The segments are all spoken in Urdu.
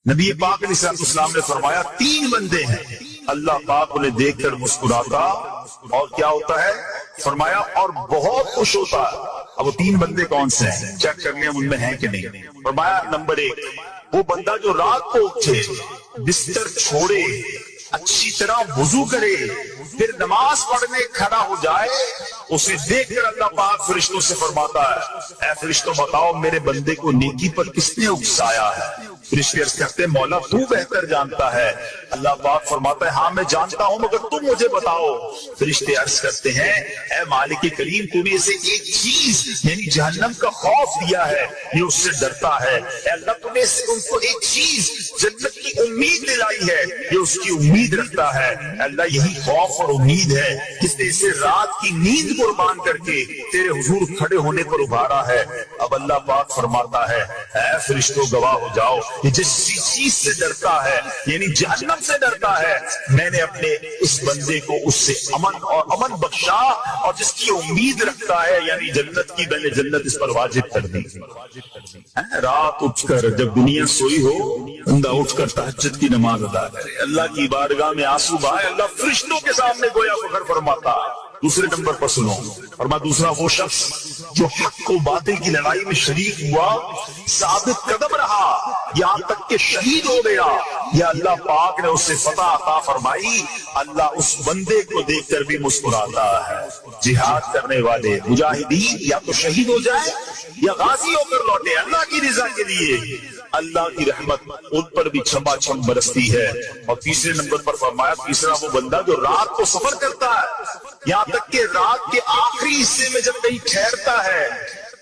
نبی پاک علیہ السلام نے فرمایا 3 بندے ہیں اللہ پاک انہیں دیکھ کر مسکراتا اور کیا ہوتا ہے فرمایا اور بہت خوش ہوتا ہے۔ اب وہ 3 بندے کون سے ہیں چیک کر لیں ان میں ہیں کہ نہیں۔ فرمایا نمبر 1 وہ بندہ جو رات کو اٹھے بستر چھوڑے اچھی طرح وضو کرے پھر نماز پڑھنے کھڑا ہو جائے، اسے دیکھ کر اللہ پاک فرشتوں سے فرماتا ہے اے فرشتوں بتاؤ میرے بندے کو نیکی پر کس نے اکسایا ہے؟ فرشتے عرض کرتے ہیں مولا تو بہتر جانتا ہے۔ اللہ پاک فرماتا ہے ہاں میں جانتا ہوں مگر تم مجھے بتاؤ۔ فرشتے عرض کرتے ہیں اے مالک کریم تو نے اسے ایک چیز یعنی جہنم کا خوف دیا ہے، یہ اس سے ڈرتا ہے۔ اے اللہ تو نے ان کو ایک چیز جنت کی امید دلائی ہے، یہ اس کی امید رکھتا ہے۔ اے اللہ یہی خوف اور امید ہے جس نے اسے رات کی نیند قربان کر کے تیرے حضور کھڑے ہونے پر ابھارا ہے۔ اب اللہ پاک فرماتا ہے اے فرشتوں گواہ ہو جاؤ یہ جس چیز سے ڈرتا ہے یعنی جہنم سے ڈرتا ہے میں نے اپنے اس بندے کو اس سے امن بخشا، اور جس کی امید رکھتا ہے یعنی جنت کی میں نے جنت اس پر واجب کر دی۔ رات اٹھ کر جب دنیا سوئی ہو بندہ اٹھ کر تہجد کی نماز ادا کرے، اللہ کی بارگاہ میں آنسو بہائے، اللہ فرشتوں کے سامنے گویا فخر فرماتا ہے۔ دوسرے نمبر پر سنو فرما دوسرا وہ شخص جو حق و باطل کی لڑائی میں شریک ہوا ثابت قدم رہا یہاں تک کہ شہید ہو گیا، یا اللہ پاک نے اسے فتح عطا فرمائی، اللہ اس بندے کو دیکھ کر بھی مسکراتا ہے۔ جہاد کرنے والے مجاہدین یا تو شہید ہو جائے یا غازی ہو کر لوٹے اللہ کی رضا کے لیے، اللہ کی رحمت ان پر بھی چھما چھم برستی ہے۔ اور تیسرے نمبر پر فرمایا تیسرا وہ بندہ جو رات کو سفر کرتا ہے یہاں تک کہ رات کے آخری حصے میں جب کہیں ٹھہرتا ہے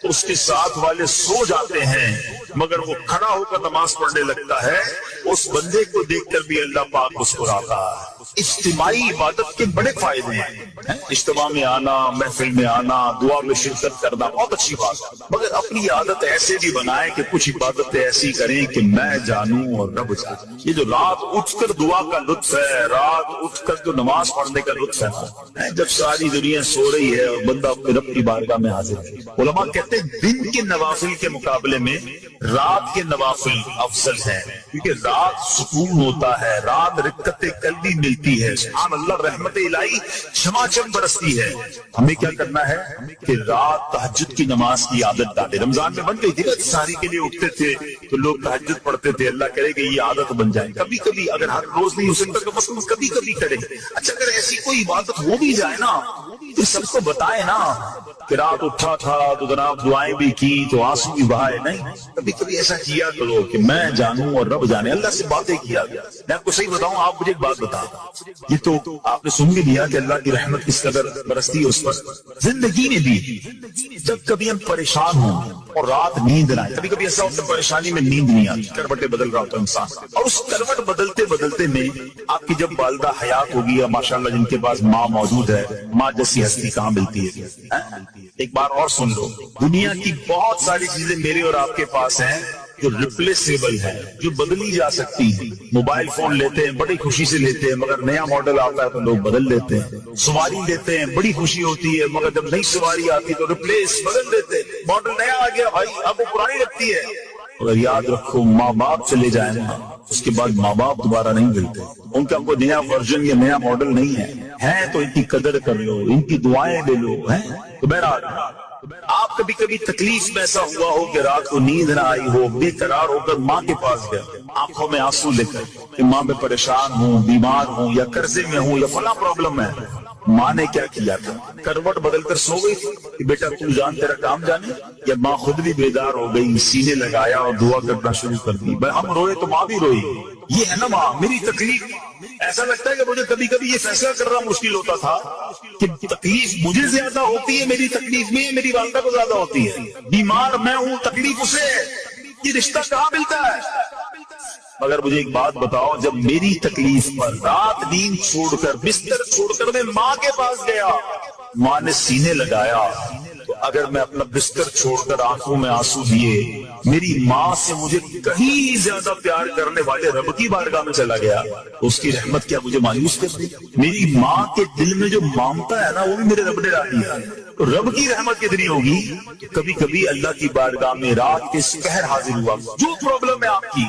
تو اس کے ساتھ والے سو جاتے ہیں مگر وہ کھڑا ہو کر نماز پڑھنے لگتا ہے، اس بندے کو دیکھ کر بھی اللہ پاک مسکراتا ہے۔ اجتماعی عبادت کے بڑے فائدے ہیں، اجتماع میں آنا، محفل میں آنا، دعا میں شرکت کرنا بہت اچھی بات ہے، مگر اپنی عادت ایسے بھی بنائیں کہ کچھ عبادتیں ایسی کریں کہ میں جانوں اور رب جانوں۔ یہ جو رات اٹھ کر دعا کا لطف ہے، رات اٹھ کر جو نماز پڑھنے کا لطف ہے، جب ساری دنیا سو رہی ہے اور بندہ اپنے رب کی بارگاہ میں حاضر ہے۔ علماء کہتے ہیں دن کے نوافل کے مقابلے میں رات کے نوافل افضل ہیں، کیونکہ رات سکون ہوتا ہے، رات رکعت قلبی ملتی ہے، سبحان اللہ رحمت الہی چھما چھم برستی ہے۔ ہمیں کیا کرنا ہے کہ رات تہجد کی نماز کی عادت ڈالے۔ رمضان میں بن گئی تھی نا ساری کے لیے اٹھتے تھے تو لوگ تہجد پڑھتے تھے، اللہ کرے کہ یہ عادت بن جائے، کبھی کبھی اگر ہر روز نہیں ہو سکتا تو مثلا کبھی کبھی کرے۔ اچھا اگر ایسی کوئی عبادت ہو بھی جائے نا تو سب کو بتائے نا کہ رات اٹھا تھا تو جناب دعائیں بھی کی تو آنسو بھی بہائے، نہیں کبھی کبھی ایسا کیا کرو کہ میں جانوں اور رب جانے، اللہ سے باتیں کیا گیا۔ میں آپ کو صحیح بتاؤں، آپ مجھے ایک بات بتائیں، یہ تو آپ نے سن بھی لیا کہ اللہ کی رحمت کس قدر برستی ہے اس پر۔ زندگی میں بھی جب کبھی ہم پریشان ہوں اور رات نیند نہ آئے، کبھی کبھی ایسا ہوتا ہے پریشانی میں نیند نہیں آتی، کروٹیں بدل رہا ہوتا ہے انسان، اور اس کروٹ بدلتے بدلتے میں آپ کی جب والدہ حیات ہوگی یا ماشاءاللہ جن کے پاس ماں موجود ہے، ماں جیسی ہستی کہاں ملتی ہے۔ ایک بار اور سن لو، دنیا کی بہت ساری چیزیں میرے اور آپ کے پاس ہیں جو ریپلیسیبل ہے، جو بدلی جا سکتی ہیں۔ موبائل فون لیتے ہیں بڑی خوشی سے لیتے ہیں مگر نیا ماڈل آتا ہے تو لوگ بدل دیتے ہیں۔ سواری لیتے ہیں بڑی خوشی ہوتی ہے مگر جب نئی سواری آتی تو ریپلیس بدل دیتے ہیں، ماڈل نیا آ گیا بھائی اب وہ پرانی لگتی ہے۔ اگر یاد رکھو ماں باپ چلے جائیں نا اس کے بعد ماں باپ دوبارہ نہیں ملتے، ان کا کوئی نیا ورژن یا نیا ماڈل نہیں ہے تو ان کی قدر کر لو، ان کی دعائیں لے لو۔ تو بہرحال آپ کبھی کبھی تکلیف میں ایسا ہوا ہو کہ رات کو نیند نہ آئی ہو، بے قرار ہو کر ماں کے پاس گیا آنکھوں میں آنسو لے کر کہ ماں میں پریشان ہوں، بیمار ہوں یا قرضے میں ہوں یا فلاں پرابلم ہے۔ ماں نے کیا کیا تھا؟ کروٹ بدل کر سو گئی تھی کہ بیٹا تو جان تیرا کام جانے، یا ماں خود بھی بیدار ہو گئی، سینے لگایا اور دعا کرنا شروع کر دی۔ ہم روئے تو ماں بھی روئی، یہ ہے نا ماں میری تکلیف۔ ایسا لگتا ہے کہ مجھے کبھی کبھی یہ فیصلہ کرنا مشکل ہوتا تھا کہ تکلیف مجھے زیادہ ہوتی ہے میری تکلیف میں، میری والدہ کو زیادہ ہوتی ہے، بیمار میں ہوں تکلیف اسے ہے، یہ رشتہ کہاں ملتا ہے؟ مگر مجھے ایک بات بتاؤ، جب میری تکلیف پر رات نیند چھوڑ کر بستر چھوڑ کر میں ماں کے پاس گیا، ماں نے سینے لگایا، تو اگر میں اپنا بستر چھوڑ کر آنکھوں میں آنسو دیے میری ماں سے مجھے کہیں زیادہ پیار کرنے والے رب کی بارگاہ میں چلا گیا، اس کی رحمت کیا مجھے مایوس کر دی؟ میری ماں کے دل میں جو مامتا ہے نا وہ بھی میرے رب نے ڈال دیا۔ تو رب کی رحمت کتنی ہوگی. کبھی کبھی اللہ کی بارگاہ میں رات کے سپہر حاضر ہوا, جو پرابلم ہے آپ کی,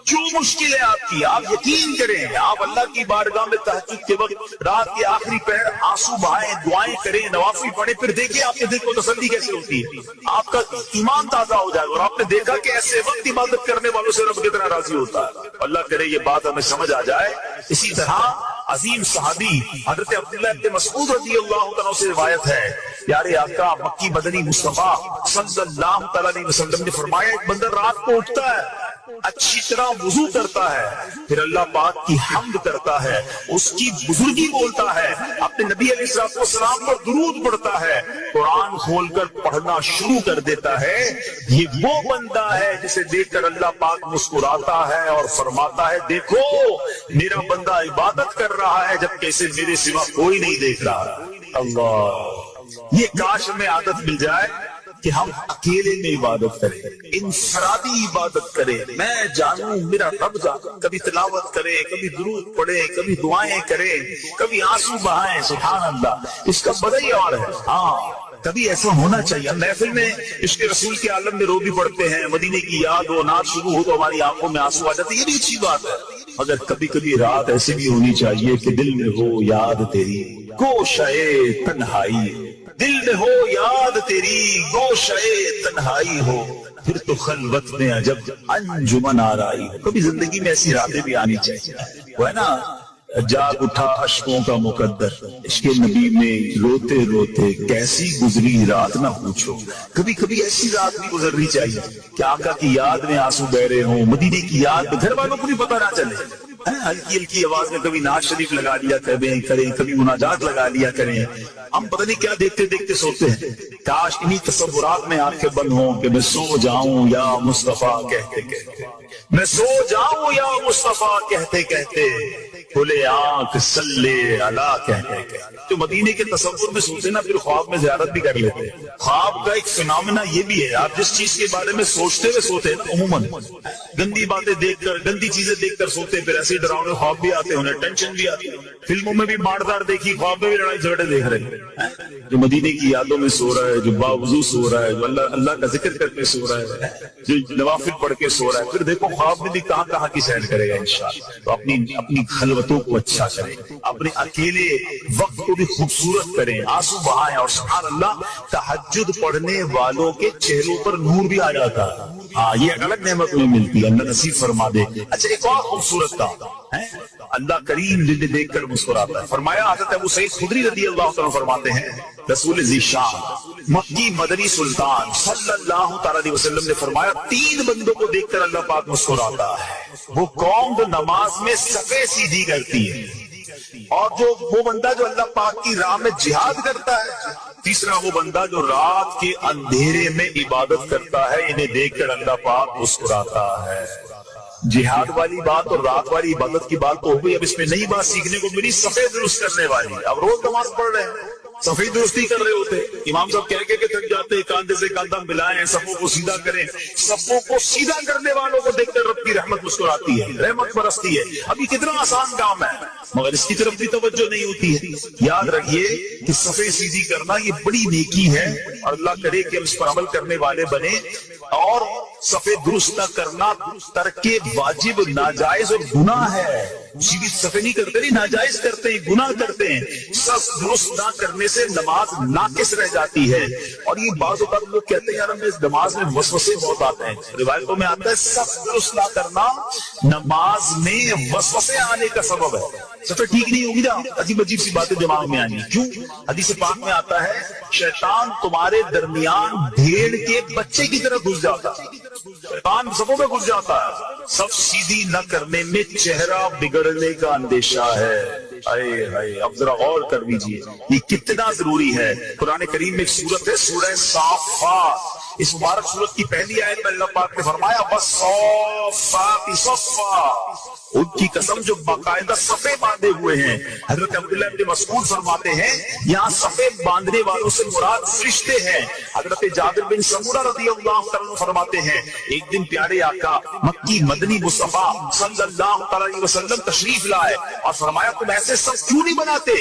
جو مشکل ہے آپ کی, آپ یقین کریں, آپ اللہ کی بارگاہ میں تہجد کے وقت رات کے آخری پہر آنسو بہائیں, دعائیں کریں, نوافل پڑھیں, پھر دیکھیں آپ کے دل کو تسلی کیسے ہوتی ہے, آپ کا ایمان تازہ ہو جائے گا. اور آپ نے دیکھا کہ ایسے وقت عبادت کرنے والوں سے رب کتنا راضی ہوتا ہے. اللہ کرے یہ بات ہمیں سمجھ آ جائے. اسی طرح عظیم صحابی حضرت عبداللہ ابن مسعود رضی اللہ تعالیٰ سے روایت ہے, پیارے آقا مکی مدنی مصطفیٰ صلی اللہ تعالیٰ علیہ وسلم نے فرمایا, ایک بندہ رات کو اٹھتا ہے, اچھی طرح وضو کرتا ہے, پھر اللہ پاک کی حمد کرتا ہے, اس کی بزرگی بولتا ہے, اپنے نبی علیہ السلام پر درود پڑھتا ہے, قرآن کھول کر پڑھنا شروع کر دیتا ہے. یہ وہ بندہ ہے جسے دیکھ کر اللہ پاک مسکراتا ہے اور فرماتا ہے, دیکھو میرا بندہ عبادت کر رہا ہے جبکہ اسے میرے سوا کوئی نہیں دیکھ رہا. اللہ, یہ کاش ہمیں عادت مل جائے کہ ہم اکیلے میں عبادت کریں, انفرادی عبادت کریں. میں جانوں میرا رب جانوں. کبھی تلاوت کریں, کبھی درود پڑھیں, کبھی دعائیں کریں, کبھی آنسو بہائیں. سبحان اللہ, اس کا مزہ ہی اور ہے. ہاں کبھی ایسا ہونا چاہیے. محفل میں عشق رسول کے عالم میں رو بھی پڑھتے ہیں, مدینے کی یاد ہو, نعت شروع ہو تو ہماری آنکھوں میں آنسو آ جاتے, یہ بھی اچھی بات ہے. مگر کبھی کبھی رات ایسی بھی ہونی چاہیے کہ دل میں ہو یاد تیری گوشے تنہائی, دل میں ہو یاد تیری گوشے تنہائی ہو, پھر تو خلوت میں عجب انجمن آرائی ہو. کبھی زندگی میں ایسی راتیں بھی آنی چاہیے. وہ ہے نا, جاگ اٹھا اشکوں کا مقدر, عشق نبی میں روتے روتے کیسی گزری رات نہ پوچھو. کبھی کبھی ایسی رات بھی گزرنی چاہیے کہ آقا کی یاد میں آنسو بہ رہے ہوں, مدینے کی یاد میں, گھر والوں کو بھی پتہ نہ چلے. ہلکی ہلکی آواز میں کبھی نعت شریف لگا لیا کریں, کبھی مناجات لگا لیا کریں. ہم پتہ نہیں کیا دیکھتے دیکھتے سوتے ہیں. کاش انہی تصورات میں آنکھیں بند ہوں کہ میں سو جاؤں یا مصطفیٰ کہتے کہتے, میں سو جاؤں یا مصطفیٰ کہتے کہتے, کھلے آنکھ صلی اللہ کہتے کہتے. تو مدینے کے تصور میں سوتے نا, پھر خواب میں زیارت بھی کر لیتے. خواب کا ایک فنامنا یہ بھی ہے, آپ جس چیز کے بارے میں سوچتے ہوئے سوتے ہیں, عموماً گندی باتیں دیکھ کر, گندی چیزیں دیکھ کر سوتے, پھر ایسے ڈراؤنے خواب بھی آتے, انہیں ٹینشن بھی آتی. فلموں میں بھی مار دار دیکھی, خواب میں بھی لڑائی جھگڑے دیکھ رہے ہیں. جو مدینے کی یادوں میں سو رہا ہے, جو باوضو سو رہا ہے, جو اللہ کا ذکر کر کے سو رہا ہے, جو نوافل پڑھ کے سو رہا ہے, پھر دیکھو خواب میں بھی کہاں کہاں کی سیر کرے گا انشاءاللہ. تو اپنی خلوتوں کو اچھا کریں, اپنے اکیلے وقت کو بھی خوبصورت کریں, آنسو بہائیں. اور سبحان اللہ, تہجد پڑھنے والوں کے چہروں پر نور بھی آ جاتا ہے. ہاں یہ الگ نعمت میں ملتی ہے, اللہ نصیب فرما دے. اچھا ایک اور خوبصورت کام ہے, اللہ کریم جنہیں دیکھ کر مسکراتا ہے. فرمایا حضرت ابو سعید خدری رضی اللہ عنہ فرماتے ہیں, رسول ذیشان مکی مدنی سلطان صلی اللہ تعالی علیہ وسلم نے فرمایا, 3 بندوں کو دیکھ کر اللہ پاک مسکراتا ہے. وہ قوم جو نماز میں صفیں سیدھی کرتی ہے, اور وہ بندہ جو اللہ پاک کی راہ میں جہاد کرتا ہے. تیسرا وہ بندہ جو رات کے اندھیرے میں عبادت کرتا ہے, انہیں دیکھ کر اللہ پاک مسکراتا ہے. جہاد والی بات اور رات والی عبادت کی بات تو ہو گئی. اب اس میں نئی بات سیکھنے کو ملی, صفیں درست کرنے والی. اب روز نماز پڑھ رہے ہیں, صفیں درستی کر رہے ہوتے, امام صاحب کہہ کے تھک جاتے, کاندھے سے کاندھا ملائیں, صفوں کو سیدھا کریں. صفوں کو سیدھا کرنے والوں کو دیکھ کر رب کی رحمت مسکراتی ہے, رحمت برستی ہے. ابھی کتنا آسان کام ہے, مگر اس کی طرف بھی توجہ نہیں ہوتی ہے. یاد رکھیے کہ صفیں سیدھی کرنا یہ بڑی نیکی ہے, اور اللہ کرے کہ ہم اس پر عمل کرنے والے بنے. اور صفیں درست نہ کرنا ترک واجب, ناجائز اور گناہ ہے. سیدھی صفیں نہیں کرتے, نہیں ناجائز کرتے ہیں, گناہ کرتے ہیں. صف درست نہ کرنے سے نماز ناقص رہ جاتی ہے. اور یہ بعض اوقات لوگ کہتے ہیں یار ہمیں اس نماز میں وسوسے بہت آتے ہیں. روایتوں میں آتا ہے صف درست نہ کرنا نماز میں وسوسے آنے کا سبب ہے. صفیں ٹھیک نہیں ہوگی نا, عجیب عجیب سی باتیں دماغ میں آنی. کیوں؟ حدیث پاک میں آتا ہے, شیطان تمہارے درمیان بھیڑ کے بچے کی طرح گھس جاتا ہے. شیطان صفوں میں گھس جاتا ہے. صف سیدھی نہ کرنے میں چہرہ بگڑنے کا اندیشہ ہے. اب ذرا غور کر لیجیے یہ کتنا ضروری ہے. قرآن کریم میں ایک سورت ہے, سورہ صافات. اس مبارک سورت کی پہلی آیت میں اللہ پاک نے فرمایا والصافات صفا، ان کی قسم جو باقاعدہ صفے باندھے ہوئے ہیں۔ حضرت عبداللہ بن مسعود فرماتے ہیں یہاں صفے باندھنے والوں سے مراد فرشتے ہیں۔ حضرت جابر بن سمورہ رضی اللہ عنہ فرماتے ہیں ایک دن پیارے آقا مکی مدنی مصطفیٰ صلی اللہ علیہ وسلم تشریف لائے اور فرمایا تم ایسے سب کیوں نہیں بناتے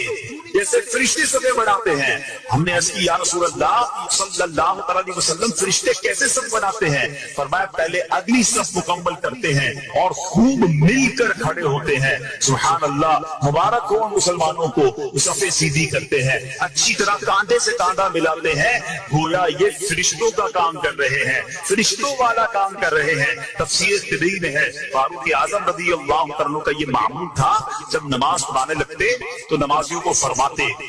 جیسے فرشتے صفے بناتے ہیں؟ ہم نے عرض کی یا رسول اللہ صلی اللہ علیہ وسلم فرشتے کیسے صف بناتے ہیں؟ فرمایا پہلے اگلی صف مکمل کرتے ہیں اور خوب مل کر کھڑے ہوتے ہیں۔ سبحان اللہ، مبارک ہو مسلمانوں کو صفیں سیدھی کرتے ہیں، اچھی طرح کاندھے سے کاندھا ملاتے ہیں، گویا یہ فرشتوں کا کام کر رہے ہیں، فرشتوں والا کام کر رہے ہیں۔ تفسیر طبری میں ہے فاروق اعظم رضی اللہ عنہ کا یہ معمول تھا جب نماز پڑھانے لگتے تو نمازیوں کو فرماتے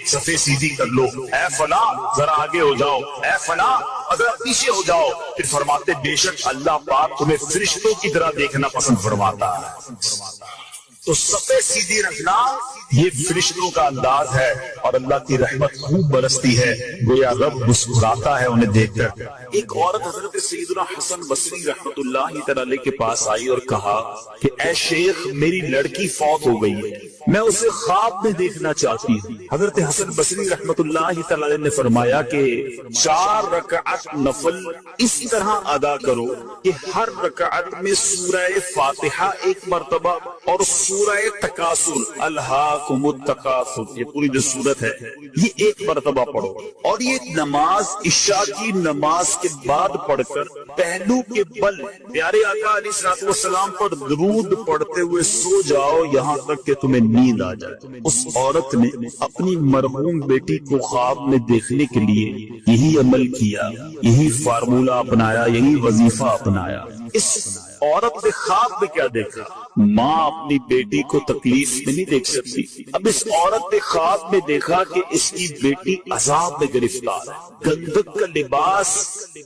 صفیں سیدھی کر لو، اے فلاں ذرا آگے ہو جاؤ، اے فلاں اگر پیچھے ہو جاؤ، پھر فرماتے بے شک اللہ پاک تمہیں فرشتوں کی طرح دیکھنا پسند فرماتا ہے۔ تو صفیں سیدھی رکھنا یہ فرشتوں کا انداز ہے اور اللہ کی رحمت خوب برستی ہے، گویا رب مسکراتا ہے انہیں دیکھ کر۔ ایک عورت حضرت سیدنا حسن بصری رحمت اللہ تعالی کے پاس آئی اور کہا کہ اے شیخ میری لڑکی فوت ہو گئی ہے، میں اسے خواب میں دیکھنا چاہتی ہوں۔ حضرت حسن بصری رحمت اللہ تعالی نے فرمایا کہ 4 رکعت نفل اس طرح ادا کرو کہ ہر رکعت میں سورہ فاتحہ ایک مرتبہ اور سورہ تکاثر الہاکم التکاثر، یہ پوری جو سورت ہے یہ ایک مرتبہ پڑھو، اور یہ نماز عشاء کی نماز کے بعد پڑھ کر پہلو کے بل پیارے آقا علیہ الصلوۃ والسلام پر درود پڑھتے ہوئے سو جاؤ یہاں تک کہ تمہیں نیند آ جائے۔ اس عورت نے اپنی مرحوم بیٹی کو خواب میں دیکھنے کے لیے یہی عمل کیا، یہی فارمولہ اپنایا، یہی وظیفہ اپنایا۔ اس عورت نے خواب میں کیا دیکھا؟ ماں اپنی بیٹی کو تکلیف میں نہیں دیکھ سکتی، اب اس عورت نے خواب میں دیکھا کہ اس کی بیٹی عذاب میں گرفتار ہے، گندک کا لباس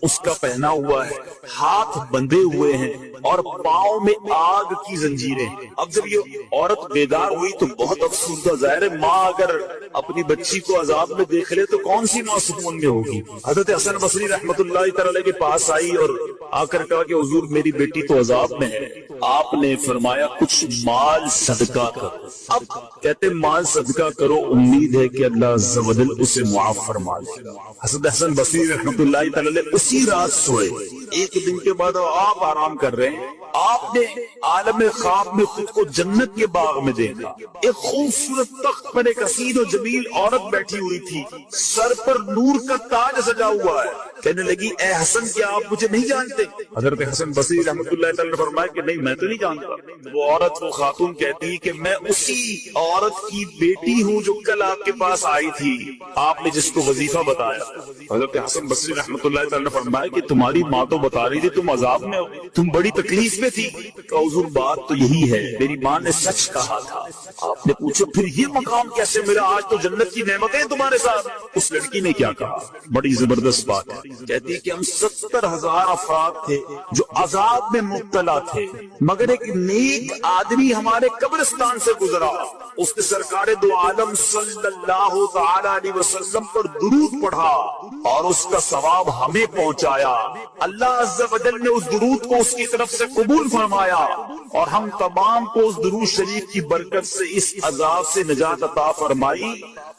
اس کا پہنا ہوا ہے، ہاتھ بندھے ہوئے ہیں اور پاؤں میں آگ کی زنجیریں۔ اب جب یہ عورت بیدار ہوئی تو بہت افسردہ، ظاہر ہے ماں اگر اپنی بچی کو عذاب میں دیکھ لے تو کون سی ماں سکون میں ہوگی۔ حضرت حسن بصری رحمت اللہ تعالی کے پاس آئی اور آ کر کہا کہ حضور میری بیٹی تو عذاب میں ہے۔ آپ نے فرمایا کچھ مال صدقہ کرو۔ اب کہتے مال صدقہ کرو، امید ہے کہ اللہ عز و جل اسے معاف فرما دے گا۔ حضرت حسن بصری رحمت اللہ تعالی اسی رات سوئے، ایک دن کے بعد آپ آرام کر رہے ہیں، آپ نے عالم خواب میں خود کو جنت کے باغ میں دیکھا، ایک خوبصورت تخت پر ایک حسین و جمیل عورت بیٹھی ہوئی تھی، سر پر نور کا تاج سجا ہوا ہے۔ کہنے لگی اے حسن کیا آپ مجھے نہیں جانتے؟ حضرت حسن بصری رحمت اللہ تعالی نے فرمایا کہ نہیں میں تو نہیں جانتا۔ وہ عورت وہ خاتون کہتی کہ میں اسی عورت کی بیٹی ہوں جو کل آپ کے پاس آئی تھی، آپ نے جس کو وظیفہ بتایا۔ حضرت حسن بصری رحمت اللہ تعالی نے فرمایا کہ تمہاری ماں تو بتا رہی تھی تم عذاب میں ہو، تم بڑی تکلیف میں تھی۔ حضور بات تو یہی ہے، میری ماں نے سچ کہا تھا۔ آپ نے پوچھا پھر یہ مقام کیسے ملا؟ آج تو جنت کی نعمتیں تمہارے ساتھ۔ اس لڑکی نے کیا کہا؟ بڑی زبردست بات ہے، کہتی کہ ہم 70,000 افراد تھے جو عذاب میں مبتلا تھے، مگر ایک نیک آدمی ہمارے قبرستان سے گزرا، اس نے سرکار دو عالم صلی اللہ تعالی علیہ وسلم پر درود پڑھا اور اس کا ثواب ہمیں پہنچایا۔ اللہ عز و جل نے اس درود کو اس کی طرف سے قبول فرمایا اور ہم تمام کو اس درود شریف کی برکت سے اس عذاب سے نجات عطا فرمائی،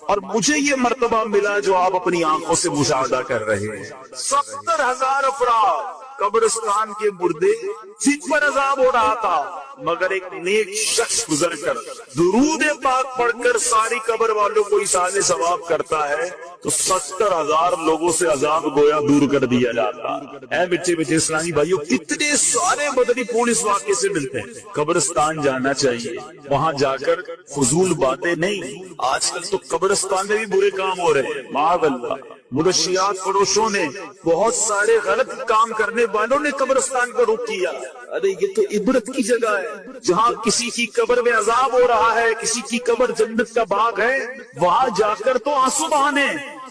اور مجھے یہ مرتبہ ملا جو آپ اپنی آنکھوں سے مشاہدہ کر رہے ہیں۔ 70,000 افراد قبرستان کے مردے جن پر عذاب ہو رہا تھا، مگر ایک نیک شخص گزر کر درود پاک پڑھ کر ساری قبر والوں کو ایصال ثواب کرتا ہے تو 70,000 لوگوں سے عذاب گویا دور کر دیا جاتا۔ اے بچے بچے اسلامی بھائیوں، کتنے سارے مدنی پھول اس واقعے سے ملتے ہیں۔ قبرستان جانا چاہیے، وہاں جا کر فضول باتیں نہیں۔ آج کل تو قبرستان میں بھی برے کام ہو رہے ہیں، معاذ اللہ۔ منشیات فروشوں نے، بہت سارے غلط کام کرنے والوں نے قبرستان کو رخ کیا۔ ارے یہ تو عبرت کی جگہ ہے، جہاں کسی کی قبر میں عذاب ہو رہا ہے، کسی کی قبر جنت کا باغ ہے، وہاں جا کر تو آنسو بہانے۔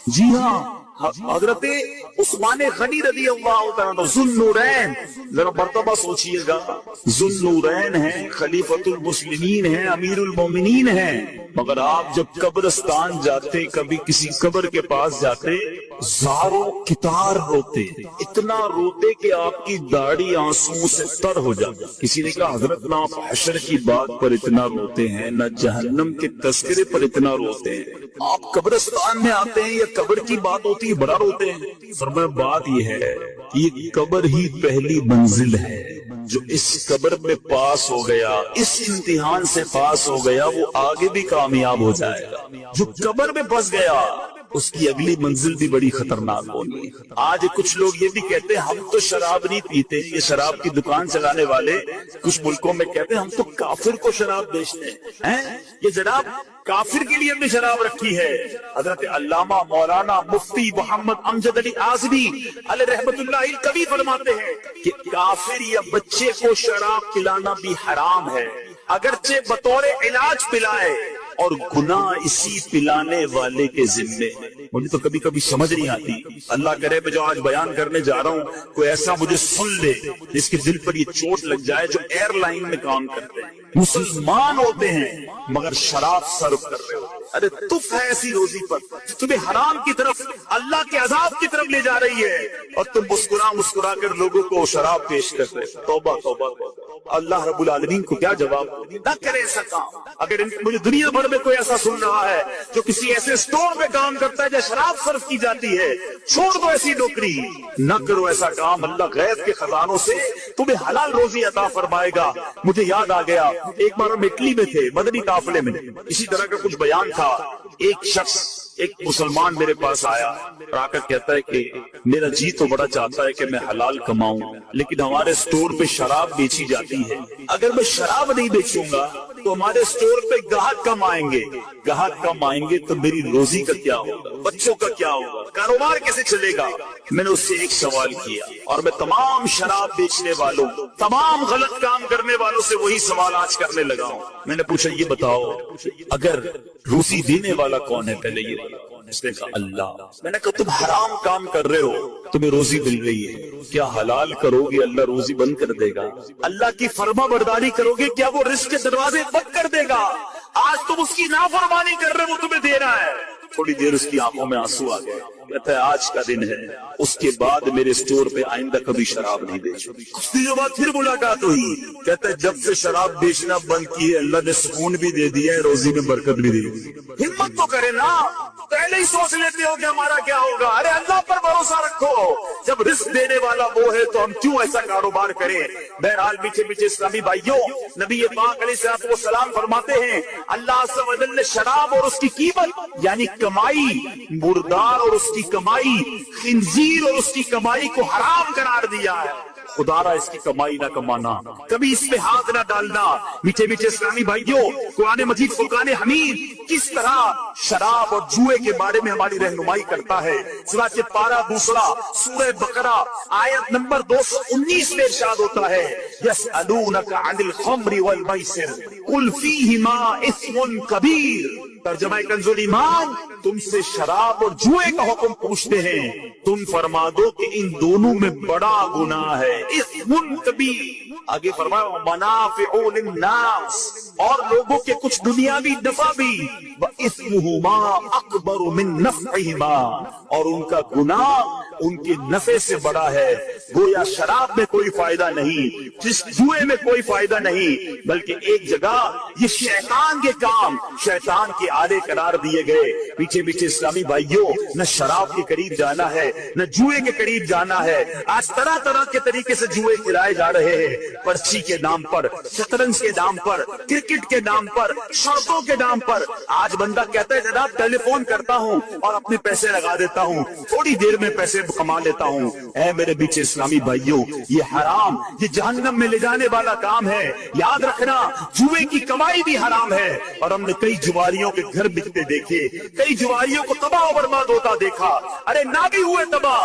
جی ہاں، حضرت عثمان غنی رضی اللہ تعالیٰ ذوالنورین، ذرا مرتبہ سوچئے گا، ذوالنورین ہیں، خلیفۃ المسلمین ہیں، امیر المومنین ہیں، مگر آپ جب قبرستان جاتے، کبھی کسی قبر کے پاس جاتے زاروں کتار روتے، اتنا روتے کہ آپ کی داڑھی آنسو سے تر ہو جاتی۔ کسی نے کہا حضرت نہ آپ حشر کی بات پر اتنا روتے ہیں، نہ جہنم کے تذکرے پر اتنا روتے ہیں، آپ قبرستان میں آتے ہیں یا قبر کی بات ہوتی ہے بڑا روتے ہیں۔ فرمایا بات یہ ہے کہ یہ قبر ہی پہلی منزل ہے، جو اس قبر میں پاس ہو گیا، اس امتحان سے پاس ہو گیا، وہ آگے بھی کامیاب ہو جائے گا۔ جو قبر میں پھنس گیا اس کی اگلی منزل بھی بڑی خطرناک ہوگی۔ آج کچھ لوگ یہ بھی کہتے ہیں ہم تو شراب نہیں پیتے، یہ شراب کی دکان چلانے والے کچھ ملکوں میں کہتے ہیں ہم تو کافر کو شراب بیچتے ہیں، یہ جناب کافر کے لیے ہم نے شراب رکھی ہے۔ حضرت علامہ مولانا مفتی محمد امجد علی اعظمی علیہ رحمت اللہ کبھی فرماتے ہیں کہ کافر یا بچے کو شراب پلانا بھی حرام ہے، اگرچہ بطور علاج پلائے، اور گناہ اسی پلانے والے کے ذمے۔ مجھے تو کبھی کبھی سمجھ نہیں آتی، اللہ کرے میں جو آج بیان کرنے جا رہا ہوں کوئی ایسا مجھے سن لے جس کے دل پر یہ چوٹ لگ جائے، جو ایئر لائن میں کام کرتے ہیں، مسلمان ہوتے ہیں مگر شراب سرو کر رہے ہو۔ ارے تف ہے ایسی روزی پر تمہیں حرام کی طرف، اللہ کے عذاب کی طرف لے جا رہی ہے، اور تم مسکرا مسکرا کر لوگوں کو شراب پیش کر رہے۔ توبہ توبہ، اللہ رب العالمین کو کیا جواب نہ کرے ایسا کام۔ اگر مجھے دنیا بھر میں کوئی ایسا سن رہا ہے جو کسی ایسے سٹور میں کام کرتا ہے جہاں شراب صرف کی جاتی ہے، چھوڑ دو ایسی نوکری، نہ کرو ایسا کام، اللہ غیب کے خزانوں سے تمہیں حلال روزی عطا فرمائے گا۔ مجھے یاد آ گیا ایک بار ہم اٹلی میں تھے، مدنی قافلے میں، اسی طرح کا کچھ بیان تھا۔ ایک شخص، ایک مسلمان میرے پاس آیا اور آ کر کہتا ہے کہ میرا جی تو بڑا چاہتا ہے کہ میں حلال کماؤں، لیکن ہمارے سٹور پہ شراب بیچی جاتی ہے، اگر میں شراب نہیں بیچوں گا تو ہمارے سٹور پہ گاہک کم آئیں گے، گاہک کم آئیں گے تو میری روزی کا کیا ہوگا، بچوں کا کیا ہوگا، کاروبار کیسے چلے گا۔ میں نے اس سے ایک سوال کیا، اور میں تمام شراب بیچنے والوں، تمام غلط کام کرنے والوں سے وہی سوال آج کرنے لگا ہوں۔ میں نے پوچھا یہ بتاؤ اگر روزی دینے والا کون ہے، پہلے یہ بتاؤ۔ اس نے کہا اللہ۔ میں نے کہا تم حرام کام کر رہے ہو، تمہیں روزی مل رہی ہے، کیا حلال کرو گے اللہ روزی بند کر دے گا؟ اللہ کی فرما برداری کرو گے کیا وہ رزق کے دروازے بند کر دے گا؟ آج تم اس کی نافرمانی کر رہے ہو، وہ تمہیں دے رہا ہے۔ تھوڑی دیر اس کی آنکھوں میں آنسو آ گئے، کہتا ہے آج کا دن ہے، اس کے بعد میرے سٹور پہ آئندہ کبھی شراب نہیں بیچوں۔ کچھ دنوں بعد پھر ملاقات ہوئی، کہتا ہے جب سے شراب بیچنا بند کی ہے اللہ نے سکون بھی دے دیا ہے، روزی میں برکت بھی دے دی۔ ہمت تو کرے نا، پہلے ہی سوچ لیتے ہو کہ ہمارا کیا ہوگا۔ ارے اللہ پر بھروسہ رکھو، جب رزق دینے والا وہ ہے تو ہم کیوں ایسا کاروبار کریں۔ بہرحال پیچھے پیچھے اسلامی بھائیوں، نبی پاک علیہ السلام فرماتے ہیں اللہ عز و جل نے شراب اور اس کی قیمت یعنی کمائی، مردار اور اس کی کمائی، خنزیر اور اس کی کمائی کو حرام قرار دیا ہے۔ خدا را اس کی کمائی نہ کمانا، کبھی اس میں ہاتھ نہ ڈالنا۔ میٹھے میٹھے اسلامی بھائیوں، قرآن مجید فرقان حمید کس طرح شراب اور جوئے کے بارے میں ہماری رہنمائی کرتا ہے۔ سورۃ پارہ 2 سورہ بقرہ آیت نمبر 219 میں ارشاد ہوتا ہے یسألونک عن الخمر والمیسر قل فیہما اثم کبیر۔ ترجمہ کنز ایمان، تم سے شراب اور جوئے کا حکم پوچھتے ہیں، تم فرما دو کہ ان دونوں میں بڑا گناہ ہے، اثم کبیر۔ آگے فرمایا منافع للناس، اور لوگوں کے کچھ دنیاوی نفع بھی، وَإِثْمُهُمَا أَكْبَرُ مِن نَفْعِهِمَا، اور ان کا گناہ ان کے نفع سے بڑا ہے۔ گویا شراب میں کوئی فائدہ نہیں، جس جوئے میں کوئی فائدہ نہیں، بلکہ ایک جگہ یہ شیطان کے کام، شیطان کے آلے قرار دیے گئے۔ پیچھے پیچھے اسلامی بھائیوں، نہ شراب کے قریب جانا ہے، نہ جوئے کے قریب جانا ہے۔ آج طرح طرح کے طریقے سے جوئے کھلائے جا رہے ہیں، پرچی کے نام پر، شطرنج کے نام پر، کرکٹ کے نام پر، شرطوں کے نام پر۔ آج بندہ کہتا ہے جناب ٹیلی فون کرتا ہوں اور اپنے پیسے لگا دیتا ہوں، تھوڑی دیر میں پیسے کما لیتا ہوں۔ اے میرے بیچ اسلامی بھائیوں، یہ حرام، یہ جہنم میں لے جانے والا کام ہے۔ یاد رکھنا جوئے کی کمائی بھی حرام ہے، اور ہم نے کئی جواریوں کے گھر بکتے دیکھے، کئی جواریوں کو تباہ و برباد ہوتا دیکھا۔ ارے نہ بھی ہوئے تباہ،